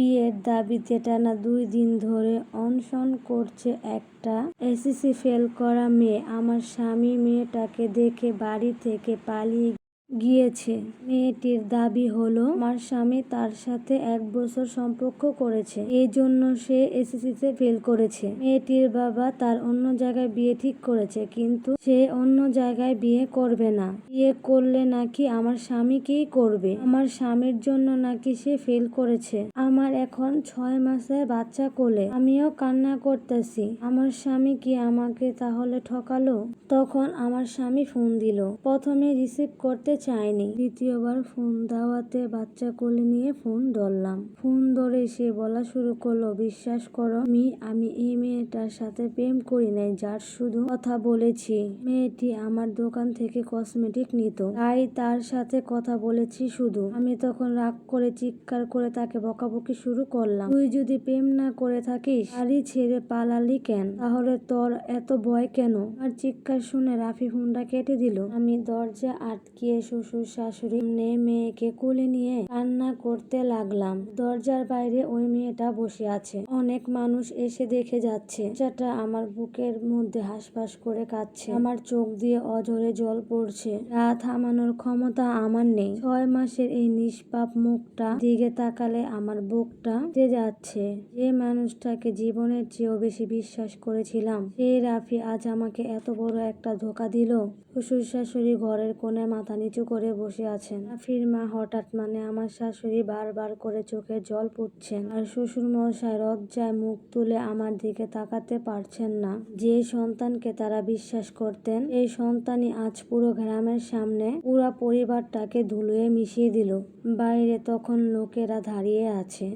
বিয়ের দাবিতে টানা 2 দিন ধরে অনশন করছে একটা এসএসসি ফেল করা মেয়ে। আমার স্বামী মেয়েটাকে দেখে বাড়ি থেকে পালিয়ে গিয়েছে। মেয়েটির দাবি হলো আমার স্বামী তার সাথে 1 বছর সম্পর্ক করেছে, এই জন্য সে এসএসসিতে ফেল করেছে। মেয়েটির বাবা তার অন্য জায়গায় বিয়ে ঠিক করেছে, কিন্তু সে অন্য জায়গায় বিয়ে করবে না। বিয়ে করলে নাকি আমার স্বামীকেই করবে। আমার স্বামীর জন্য নাকি সে ফেল করেছে। আমার এখন 6 মাসের বাচ্চা কোলে। আমিও কান্না করতেছি। আমার স্বামী কি আমাকে তাহলে ঠকালো? তখন আমার স্বামী ফোন দিল। প্রথমে রিসিভ করতে চায়নি, দ্বিতীয়বার ফোন দেওয়াতে বাচ্চা কোলে নিয়ে ফোন ধরলাম। ফোন ধরে সে বলা শুরু করলো, বিশ্বাস করো আমি এই মেয়েটার সাথে প্রেম করি নাই, যার শুধু কথা বলেছি। মেয়েটি আমার দোকান থেকে কসমেটিক নিত, তাই তার সাথে কথা বলেছি শুধু। আমি তখন রাগ করে চিৎকার করে তাকে বকাবকি শুরু করলাম, তুই যদি প্রেম না করে থাকিস বাড়ি ছেড়ে পালালি কেন? তাহলে তোর এত ভয় কেন? আর চিৎকার শুনে রাফি ফোনটা কেটে দিল। আমি দরজা আটকিয়ে শ্বশুর শাশুড়ি মেয়েকে কোলে নিয়ে কান্না করতে লাগলাম। দরজার বাইরে ওই মেয়েটা বসে আছে। অনেক মানুষ এসে দেখে যাচ্ছে। বাচ্চাটা আমার বুকের মধ্যে হাঁসফাঁস করে কাঁদছে। আমার চোখ দিয়ে অঝরে জল পড়ছে। রাত থামানোর ক্ষমতা আমার নেই। 6 মাসের এই নিষ্পাপ মুখটা দিকে তাকালে আমার বুকটা ফেটে যাচ্ছে। যে মানুষটাকে জীবনের চেয়েও বেশি বিশ্বাস করেছিলাম, সেই রাফি আজ আমাকে এত বড় একটা ধোঁকা দিল। শ্বশুর শাশুড়ি ঘরের কোণে মাথা নিচু করে বসে আছেন। রাফির মা হঠাৎ আমার শাশুড়ি বারবার করে চোখে জল পড়ছেন, আর শ্বশুর মশাই লজ্জায় মুখ তুলে আমার দিকে তাকাতে পারছেন না। যে সন্তানকে তারা বিশ্বাস করতেন, এই সন্তানই আজ পুরো গ্রামের সামনে পুরা পরিবারটাকে ধুলোয় মিশিয়ে দিল। বাইরে তখন লোকেরা দাঁড়িয়ে আছে।